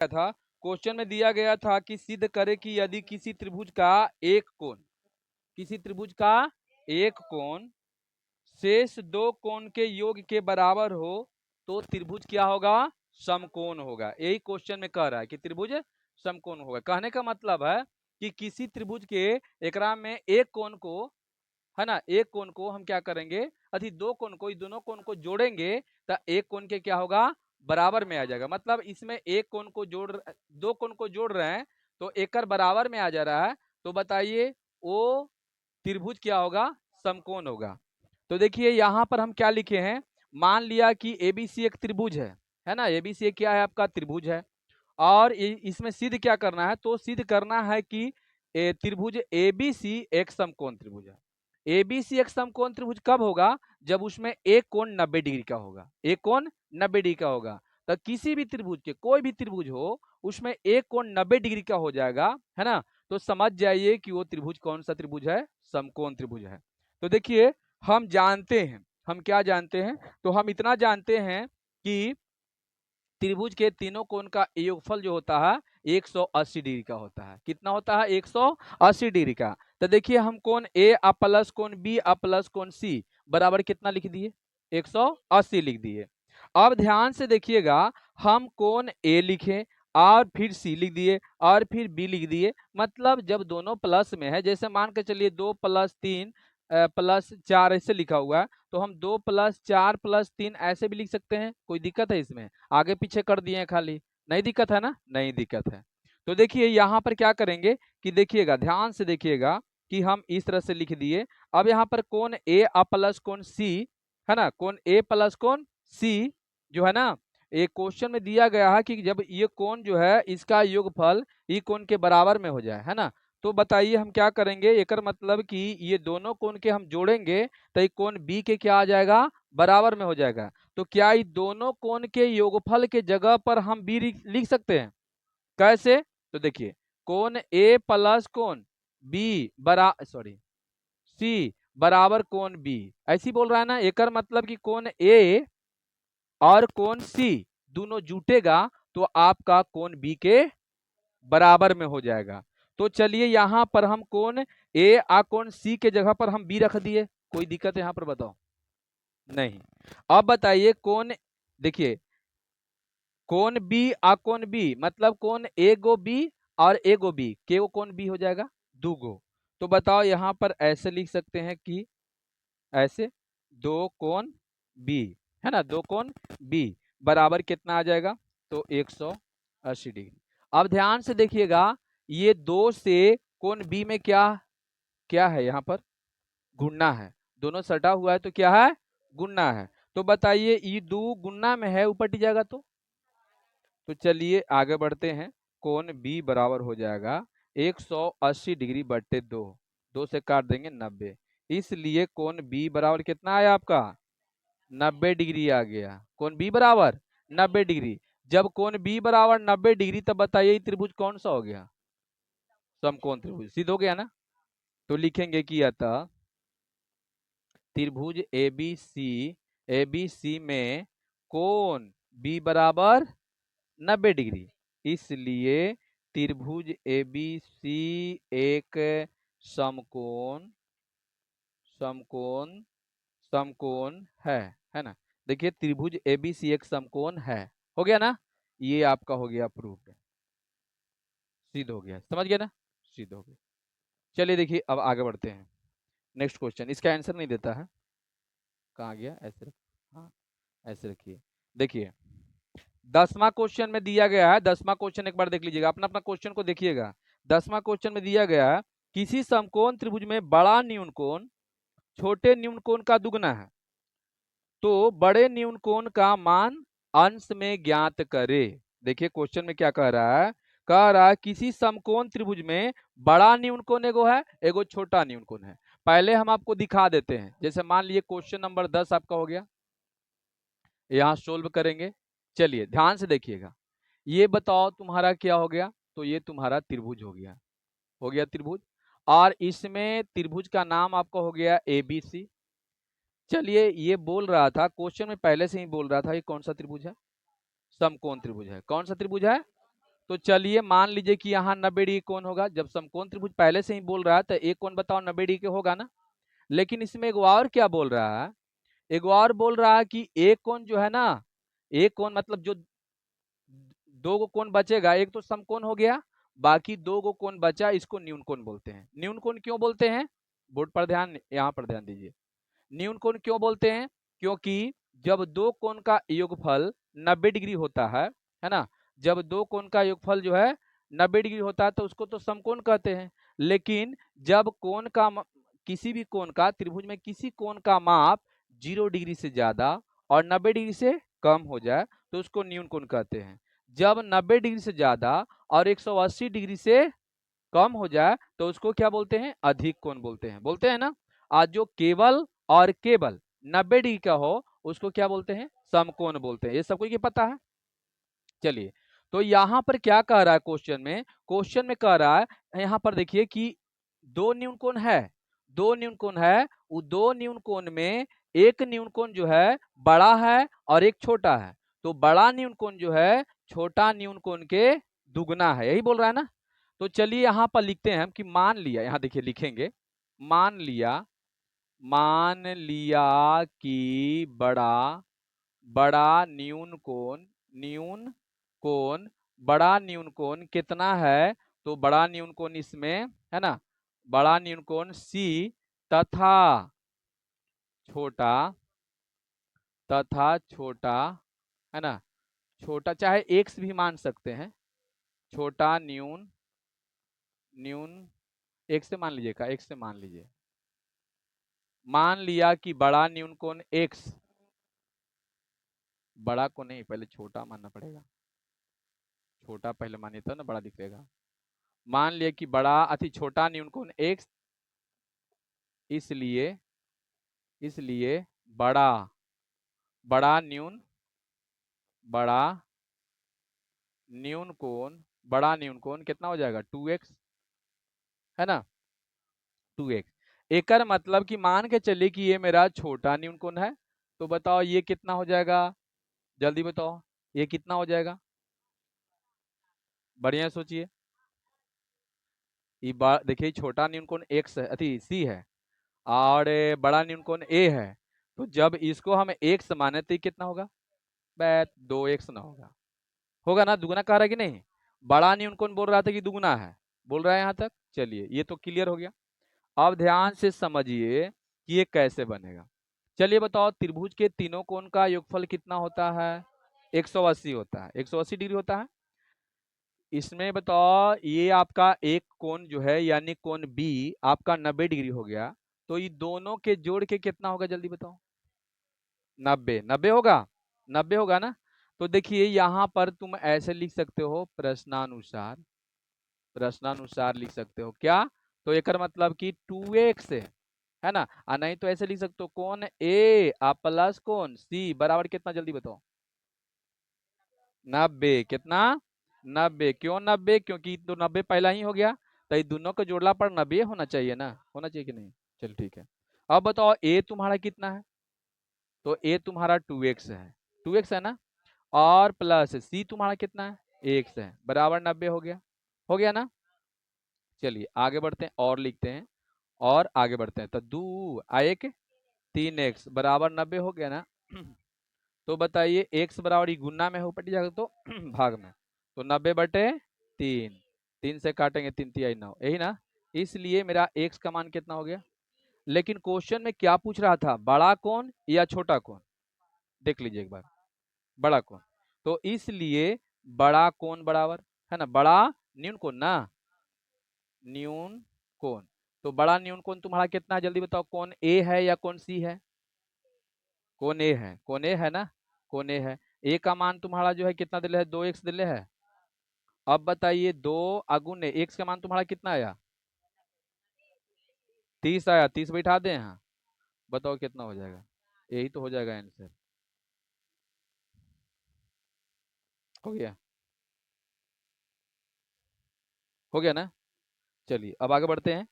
था, क्वेश्चन में दिया गया था कि सिद्ध करे कि यदि किसी त्रिभुज का एक कोण शेष दो कोण के योग के बराबर हो तो त्रिभुज क्या होगा? समकोण होगा। यही क्वेश्चन में कह रहा है कि त्रिभुज समकोण होगा। कहने का मतलब है कि किसी त्रिभुज के एकरा में एक कोण को, है ना, एक कोण को हम क्या करेंगे, अति दो कोण को, दोनों कोण को जोड़ेंगे तो एक कोण के क्या होगा? बराबर में आ जाएगा। मतलब इसमें एक कोण को दो कोण को जोड़ रहे हैं तो एकर बराबर में आ जा रहा है। तो बताइए वो त्रिभुज क्या होगा? समकोण होगा। तो देखिए यहाँ पर हम क्या लिखे हैं, मान लिया कि एबीसी एक त्रिभुज है ना, एबीसी क्या है? आपका त्रिभुज है। और इसमें सिद्ध क्या करना है? तो सिद्ध करना है कि त्रिभुज एबीसी एक समकोण त्रिभुज है। एबीसी एक समकोण त्रिभुज कब होगा? जब उसमें एक कोण 90 डिग्री का होगा। एक कोण 90 डिग्री का होगा। तो किसी भी त्रिभुज के, कोई भी त्रिभुज हो, उसमें एक कोण 90 डिग्री का हो जाएगा, है ना, तो समझ जाइए कि वो त्रिभुज कौन सा त्रिभुज है? समकोण त्रिभुज है। तो देखिए हम जानते हैं, हम क्या जानते हैं? तो हम इतना जानते हैं कि त्रिभुज के तीनों कोण का योगफल जो होता है 180 डिग्री का होता है। कितना होता है? 180 डिग्री का। तो देखिए हम कोण ए आ प्लस कोण बी आ प्लस कोण सी बराबर कितना लिख दिए? 180 लिख दिए। अब ध्यान से देखिएगा, हम कोण ए लिखे और फिर सी लिख दिए और फिर बी लिख दिए। मतलब जब दोनों प्लस में है, जैसे मान के चलिए 2 + 3 + 4 ऐसे लिखा हुआ है, तो हम 2 + 4 + 3 ऐसे भी लिख सकते हैं। कोई दिक्कत है इसमें? आगे पीछे कर दिए हैं खाली, नहीं दिक्कत है ना? नहीं दिक्कत है। तो देखिए यहाँ पर क्या करेंगे कि देखिएगा, ध्यान से देखिएगा कि हम इस तरह से लिख दिए। अब यहाँ पर कोण ए प्लस कोण सी, है ना, कोण ए प्लस कोण सी जो है ना, एक क्वेश्चन में दिया गया है कि जब ये कोण जो है इसका योगफल ये कोण के बराबर में हो जाए, है ना, तो बताइए हम क्या करेंगे? एकर मतलब कि ये दोनों कोण के हम जोड़ेंगे तो ये कोण बी के क्या आ जाएगा? बराबर में हो जाएगा। तो क्या ये दोनों कोण के योगफल के जगह पर हम बी लिख सकते हैं? कैसे? तो देखिए कोण ए प्लस कोण बी सी बराबर कोण बी, ऐसी बोल रहा है ना। एकर मतलब कि कोण ए और कोण सी दोनों जुटेगा तो आपका कोण बी के बराबर में हो जाएगा। तो चलिए यहाँ पर हम कोण ए आ कोण सी के जगह पर हम बी रख दिए। कोई दिक्कत है यहाँ पर? बताओ। नहीं। अब बताइए कोण, देखिए कोण बी आ कोण बी मतलब कोण ए गो बी और ए गो बी के वो कोण बी हो जाएगा? दो गो। तो बताओ यहाँ पर ऐसे लिख सकते हैं कि ऐसे दो कोण बी, है ना, दो कोण बी बराबर कितना आ जाएगा? तो 180 डिग्री। अब ध्यान से देखिएगा, ये दो से कोण बी में क्या क्या है? यहाँ पर गुणना है। दोनों सटा हुआ है तो क्या है? गुणना है। तो बताइए ये दो गुणना में है, ऊपर टिक जाएगा तो चलिए आगे बढ़ते हैं। कोण बी बराबर हो जाएगा 180 डिग्री बट्टे दो, दो से काट देंगे 90, इसलिए कोण बी बराबर कितना आया आपका? 90 डिग्री आ गया। कोण बी बराबर 90 डिग्री। जब कोण बी बराबर 90 डिग्री तब बताइए त्रिभुज कौन सा हो गया? समकोण त्रिभुज। सिद्ध हो गया ना? तो लिखेंगे कि अतः त्रिभुज एबीसी में कोण बी बराबर 90 डिग्री, इसलिए त्रिभुज एबीसी एक समकोण समकोण समकोण है ना। देखिए त्रिभुज एबीसी एक समकोण है। हो गया ना? ये आपका हो गया प्रूफ, सिद्ध हो गया। समझ गया ना? सिद्ध हो गया। चलिए देखिए अब आगे बढ़ते हैं। नेक्स्ट क्वेश्चन, इसका आंसर नहीं देता है, कहाँ गया? ऐसे हाँ, ऐसे रखिए। देखिए 10वां क्वेश्चन में दिया गया है, 10वां क्वेश्चन एक बार देख लीजिएगा, अपना अपना क्वेश्चन को देखिएगा। 10वां क्वेश्चन में दिया गया है किसी समकोण त्रिभुज में बड़ा न्यून कोण छोटे न्यून कोण का दुगना है तो बड़े न्यून कोण का मान अंश में ज्ञात करे। देखिए क्वेश्चन में क्या कह रहा है? कह रहा है किसी समकोण त्रिभुज में बड़ा न्यून कोण एगो है, एगो छोटा न्यून कोण है। पहले हम आपको दिखा देते हैं। जैसे मान लीजिए क्वेश्चन नंबर 10 आपका हो गया, यहाँ सोल्व करेंगे। चलिए ध्यान से देखिएगा, ये बताओ तुम्हारा क्या हो गया? तो ये तुम्हारा त्रिभुज हो गया। हो गया त्रिभुज, और इसमें त्रिभुज का नाम आपका हो गया एबीसी। चलिए ये बोल रहा था क्वेश्चन में, पहले से ही बोल रहा था ये कौन सा त्रिभुज है? समकोण त्रिभुज है। कौन सा त्रिभुज है? तो चलिए मान लीजिए कि यहाँ 90 डिग्री कोण होगा। जब समकोण त्रिभुज पहले से ही बोल रहा है तो एक कोण बताओ 90 डिग्री के होगा ना। लेकिन इसमें एक और क्या बोल रहा है, एक और बोल रहा है कि एक कोण जो है ना, एक कोण मतलब जो दो गो कोण बचेगा, एक तो समकोण हो गया, बाकी दो गो कोण बचा, इसको न्यून कोण बोलते हैं। न्यून कोण क्यों बोलते हैं, बोर्ड पर ध्यान, यहाँ पर ध्यान दीजिए। न्यून कोण क्यों बोलते हैं, क्योंकि जब दो कोण का योगफल 90 डिग्री होता है ना, जब दो कोण का योगफल जो है 90 डिग्री होता है तो उसको तो समकोण कहते हैं। लेकिन जब कोण का किसी भी कोण का, त्रिभुज में किसी कोण का माप 0 डिग्री से ज्यादा और 90 डिग्री से कम हो जाए तो उसको न्यून कोण कहते हैं। जब 90 डिग्री से ज्यादा और 180 डिग्री से कम हो जाए तो उसको क्या बोलते हैं, अधिक कोण बोलते हैं ना। आज जो केवल और केवल 90 डिग्री का हो उसको क्या बोलते हैं, समकोण बोलते हैं। ये सबको ये पता है। चलिए, तो यहाँ पर क्या कह रहा है क्वेश्चन में कह रहा है, यहाँ पर देखिए कि दो न्यून कोण है, दो न्यून कोण है, वो दो न्यून कोण में एक न्यून कोण जो है बड़ा है और एक छोटा है, तो बड़ा न्यून कोण जो है छोटा न्यून कोण के दुगना है, यही बोल रहा है ना। तो चलिए यहाँ पर लिखते हैं हम कि मान लिया, यहाँ देखिए लिखेंगे, मान लिया कि बड़ा बड़ा न्यून कोण बड़ा न्यून कोण कितना है, तो बड़ा न्यून कोण इसमें है ना, बड़ा न्यून कोण सी तथा छोटा है ना, छोटा चाहे एक्स भी मान सकते हैं, छोटा न्यून एक से मान लीजिएगा, एक से मान लीजिए, मान लिया कि बड़ा न्यून कोण एक्स, बड़ा को नहीं पहले छोटा मानना पड़ेगा, छोटा पहले मानिए तो ना बड़ा दिखेगा। मान लिया कि बड़ा अति छोटा न्यून कोण एक्स, इसलिए इसलिए बड़ा बड़ा न्यून बड़ा न्यून कोण कितना हो जाएगा 2x, है ना, 2x। एक मतलब कि मान के चलिए कि ये मेरा छोटा न्यून कोण है, तो बताओ ये कितना हो जाएगा, जल्दी बताओ ये कितना हो जाएगा, बढ़िया सोचिए। ये देखिए छोटा न्यून कोण x है, अति c है, और बड़ा न्यून कोण a है, तो जब इसको हम x माने तो ये कितना होगा, 2x ना होगा ना, दुगुना कह रहा है कि नहीं। बड़ा न्यून कोण बोल रहा था कि दुगुना है, बोल रहा है यहाँ तक। चलिए ये तो क्लियर हो गया। अब ध्यान से समझिए कि ये कैसे बनेगा। चलिए बताओ, त्रिभुज के तीनों कोण का योगफल कितना होता है, 180 होता है, 180 डिग्री होता है। इसमें बताओ ये आपका एक कोण जो है यानी कोण बी आपका 90 डिग्री हो गया, तो ये दोनों के जोड़ के कितना होगा, जल्दी बताओ। 90 होगा, 90 होगा ना। तो देखिए यहाँ पर तुम ऐसे लिख सकते हो, प्रश्नानुसार लिख सकते हो क्या, तो एक मतलब कि 2x है ना, और नहीं तो ऐसे लिख सकते हो कोण ए प्लस कोण सी बराबर कितना, जल्दी बताओ। 90 कितना, 90 क्यों 90, क्योंकि तो 90 पहला ही हो गया, तो ये दोनों को जोड़ला पर 90 होना चाहिए ना, होना चाहिए कि नहीं। चल ठीक है। अब बताओ ए तुम्हारा कितना है, तो ए तुम्हारा 2x है, 2x है ना, और प्लस सी तुम्हारा कितना है, x है, बराबर 90 हो गया ना। चलिए आगे बढ़ते हैं और लिखते हैं, और आगे बढ़ते हैं, तो 2 एक 3x बराबर 90 हो गया ना। तो बताइए x बराबर गुना में हो पट जाएगा तो भाग में, तो 90/3, 3 से काटेंगे 3 तिहाई 9, यही ना। इसलिए मेरा x का मान कितना हो गया। लेकिन क्वेश्चन में क्या पूछ रहा था, बड़ा कौन या छोटा कौन, देख लीजिए एक बार, बड़ा कौन, तो इसलिए बड़ा कौन बराबर है ना, बड़ा न्यून कोण ना, न्यून कोण, तो बड़ा न्यून कोण तुम्हारा कितना है, जल्दी बताओ, कौन ए है या कौन सी है, कौन ए है, कौन ए है ना, कौन ए है। ए का मान तुम्हारा जो है कितना दिले है, 2x दिले है। अब बताइए 2 अगुण एक्स का मान तुम्हारा कितना आया, 30 आया, 30 बैठा दे यहाँ, बताओ कितना हो जाएगा, यही तो हो जाएगा आंसर, हो गया, हो गया ना। चलिए अब आगे बढ़ते हैं,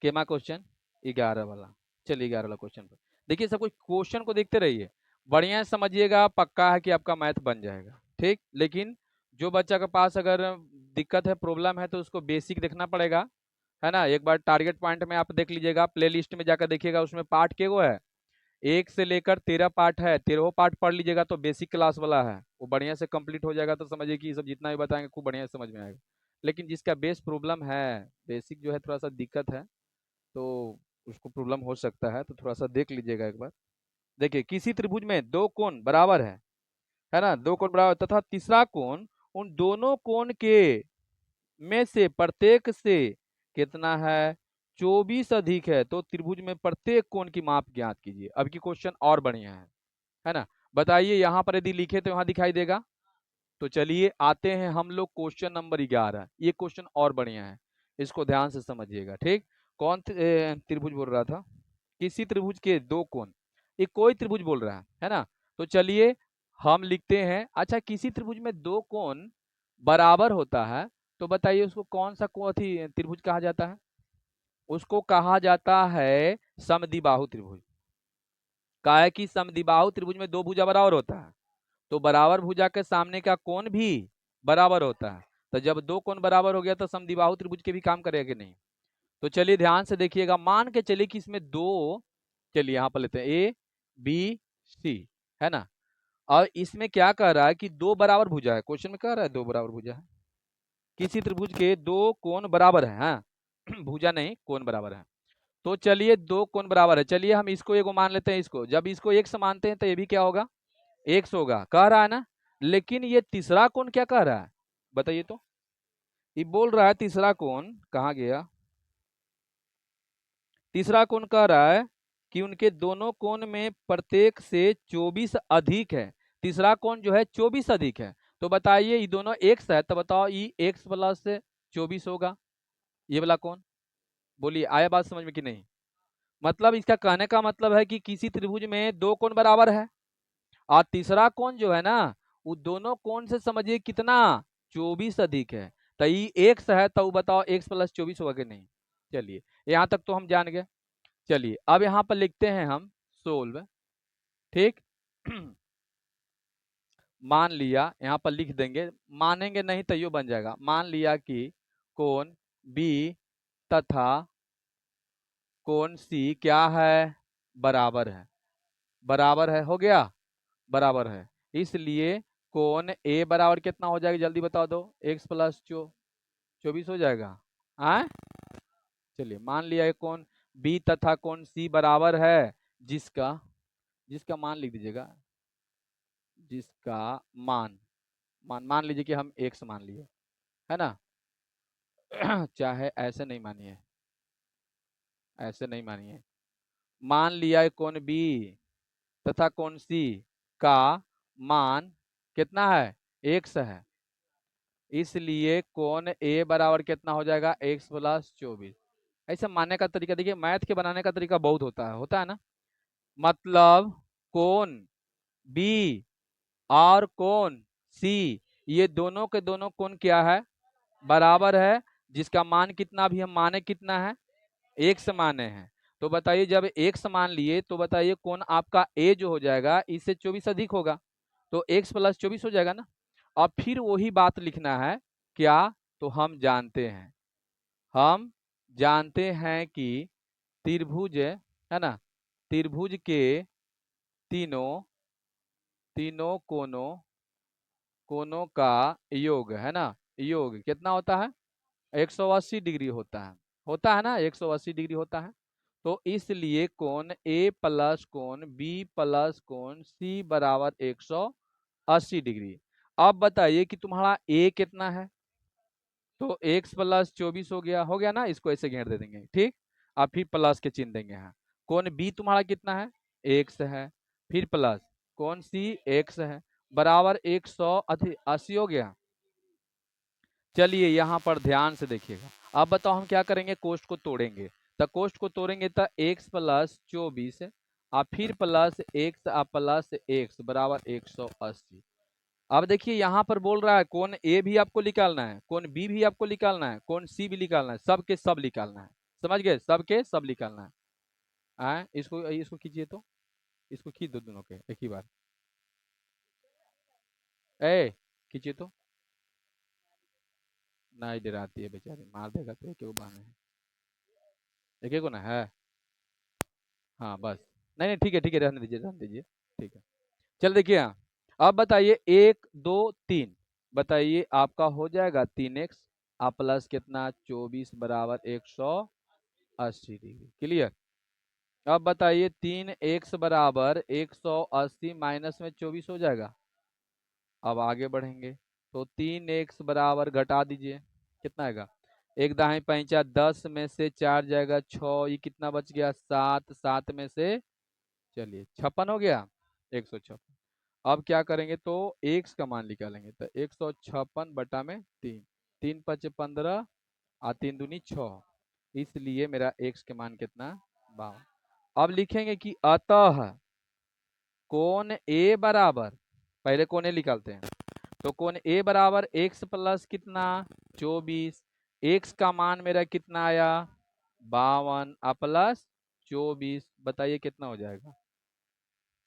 केमा क्वेश्चन 11 वाला। चलिए 11 वाला क्वेश्चन पर देखिए, सब कुछ क्वेश्चन को देखते रहिए, बढ़िया से समझिएगा, पक्का है कि आपका मैथ बन जाएगा, ठीक। लेकिन जो बच्चा के पास अगर दिक्कत है, प्रॉब्लम है, तो उसको बेसिक देखना पड़ेगा, है ना। एक बार टारगेट पॉइंट में आप देख लीजिएगा, प्ले लिस्ट में जाकर देखिएगा, उसमें पार्ट के वो है 1 से लेकर 13 पार्ट है, 13 पार्ट पढ़ लीजिएगा तो बेसिक क्लास वाला है, वो बढ़िया से कंप्लीट हो जाएगा, तो समझिए कि ये सब जितना भी बताएंगे खूब बढ़िया से समझ में आएगा। लेकिन जिसका बेस प्रॉब्लम है, बेसिक जो है थोड़ा सा दिक्कत है, तो उसको प्रॉब्लम हो सकता है, तो थोड़ा सा देख लीजिएगा एक बार। देखिए, किसी त्रिभुज में दो कोण बराबर है ना, दो कोण बराबर तथा तीसरा कोण उन दोनों कोण के में से प्रत्येक से कितना है, 24 अधिक है, तो त्रिभुज में प्रत्येक कोण की माप ज्ञात कीजिए। अब की क्वेश्चन और बढ़िया है ना। बताइए, यहाँ पर यदि लिखे तो यहाँ दिखाई देगा। तो चलिए आते हैं हम लोग क्वेश्चन नंबर 11। ये क्वेश्चन और बढ़िया है, इसको ध्यान से समझिएगा, ठीक। कौन त्रिभुज बोल रहा था, किसी त्रिभुज के दो कोण, ये कोई त्रिभुज बोल रहा है ना। तो चलिए हम लिखते हैं, अच्छा किसी त्रिभुज में दो कोण बराबर होता है, तो बताइए उसको कौन सा त्रिभुज कहा जाता है। उसको कहा जाता है समद्विबाहु त्रिभुज। का है कि समद्विबाहु त्रिभुज में दो भुजा बराबर होता है, तो बराबर भुजा के सामने का कोण भी बराबर होता है। तो जब दो कोण बराबर हो गया तो समद्विबाहु त्रिभुज के भी काम करेगा कि नहीं। तो चलिए ध्यान से देखिएगा, मान के चलिए कि इसमें दो, चलिए यहाँ पर लेते हैं ए बी सी, है ना। और इसमें क्या कह रहा है कि दो बराबर भुजा है, क्वेश्चन में कह रहा है दो बराबर भुजा है, किसी त्रिभुज के दो कोण बराबर है, हाँ भुजा नहीं, कोण बराबर है। तो चलिए दो कोण बराबर है, चलिए हम इसको एगो मान लेते हैं, इसको जब इसको एक से मानते हैं तो ये भी क्या होगा, एक से होगा, कह रहा है ना। लेकिन ये तीसरा कोण क्या कह रहा है, बताइए तो। ये बोल रहा है तीसरा कोण कहाँ गया, तीसरा कोण कह रहा है कि उनके दोनों कोण में प्रत्येक से 24 अधिक है। तीसरा कोण जो है 24 अधिक है, तो बताइए ये दोनों एक्स है, तो बताओ ये एक्स प्लस 24 होगा, ये वाला कोण। बोलिए आया बात समझ में कि नहीं। मतलब इसका कहने का मतलब है कि किसी त्रिभुज में दो कोण बराबर है, और तीसरा कोण जो है ना, वो दोनों कोण से समझिए कितना, 24 अधिक है। तो ये एक्स है, तो बताओ एक्स प्लस 24 होगा कि नहीं। चलिए यहाँ तक तो हम जान गए। चलिए अब यहाँ पर लिखते हैं हम सोल्व, ठीक। मान लिया, यहाँ पर लिख देंगे, मानेंगे नहीं तो यो बन जाएगा, मान लिया कि कोण बी तथा कोण सी क्या है, बराबर है, बराबर है, हो गया, बराबर है। इसलिए कोण ए बराबर कितना हो जाएगा, जल्दी बता दो, एक्स प्लस 24 हो जाएगा। आए, चलिए मान लिया है कोण बी तथा कोण सी बराबर है, जिसका जिसका मान लिख दीजिएगा, जिसका मान मान मान लीजिए कि हम एक्स मान लिए, है ना। चाहे ऐसे नहीं मानिए, ऐसे नहीं मानिए, मान लिया है कोण बी तथा कोण सी का मान कितना है, एक्स है। इसलिए कोण ए बराबर कितना हो जाएगा, एक्स प्लस 24। ऐसे मानने का तरीका देखिए, मैथ के बनाने का तरीका बहुत होता है ना। मतलब कोण बी और कोण सी, ये दोनों के दोनों कोण क्या है, बराबर है, जिसका मान कितना भी हम माने कितना है, एक समान है। तो बताइए जब एक समान लिए तो बताइए कौन आपका ए जो हो जाएगा इससे 24 अधिक होगा, तो एक्स प्लस 24 हो जाएगा ना। अब फिर वही बात लिखना है, क्या, तो हम जानते हैं कि त्रिभुज है ना, त्रिभुज के तीनों तीनों कोनों का योग है ना, योग कितना होता है, 180 डिग्री होता है ना, 180 डिग्री होता है। तो इसलिए कोण ए प्लस कोण बी प्लस कोण सी बराबर 180 डिग्री। अब बताइए कि तुम्हारा ए कितना है, तो एक्स प्लस 24 हो गया ना, इसको ऐसे घेर दे देंगे, ठीक। अब फिर प्लस के चिन्ह देंगे, हाँ। कोण बी तुम्हारा कितना है, एक्स है, फिर प्लस कोण सी एक्स है, बराबर 180 हो गया। चलिए यहाँ पर ध्यान से देखिएगा, अब बताओ हम क्या करेंगे, कोष्ट को तोड़ेंगे। तो कोष्ट को तोड़ेंगे तो एक्स प्लस 24 और फिर प्लस एक्स और प्लस एक्स बराबर 180। अब देखिए यहाँ पर बोल रहा है कोण ए भी आपको निकालना है, कोण बी भी आपको निकालना है, कोण सी भी निकालना है, सब के सब निकालना है, समझ गए, सब के सब निकालना है। इसको इसको कीजिए तो, इसको खींच दो दोनों के एक ही बार, ए कीजिए तो, नहीं डराती है बेचारी, मार देगा तो एक बहाने है, एक एक को ना है। हाँ बस, नहीं नहीं ठीक है ठीक है, रहने दीजिए ठीक है। चल देखिए यहाँ, अब बताइए 1 2 3, बताइए आपका हो जाएगा 3x आ प्लस कितना 24 बराबर 180 डिग्री, क्लियर। अब बताइए 3x बराबर 180 माइनस में 24 हो जाएगा। अब आगे बढ़ेंगे तो 3x बराबर घटा दीजिए, कितना आएगा, एक दाहिने पैंचा 10 में से 4 जाएगा 6, ये कितना बच गया 7, 7 में से चलिए 56 हो गया, 156। अब क्या करेंगे तो x का मान निकालेंगे, तो 156 बटा में 3, 3 × 5 = 15 और 3 दूनी 6, इसलिए मेरा x के मान कितना 52। अब लिखेंगे कि अतः कोण A बराबर, पहले कोण A निकालते हैं, तो कोण A बराबर x प्लस कितना 24, x का मान मेरा कितना आया 52 प्लस 24, बताइए कितना हो जाएगा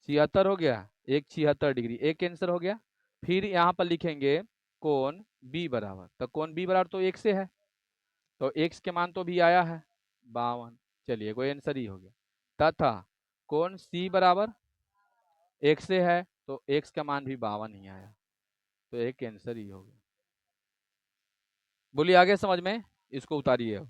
76 हो गया, एक 76 डिग्री, एक कैंसर हो गया। फिर यहाँ पर लिखेंगे कोण B बराबर, तो कोण B बराबर तो 1 से है, तो x के मान तो भी आया है 52, चलिए कोई आंसर ही हो गया। तथा कोण C बराबर 1 से है, तो x का मान भी 52 ही आया, तो एक आंसर ही हो गया। बोलिए आगे समझ में, इसको उतारिए अब।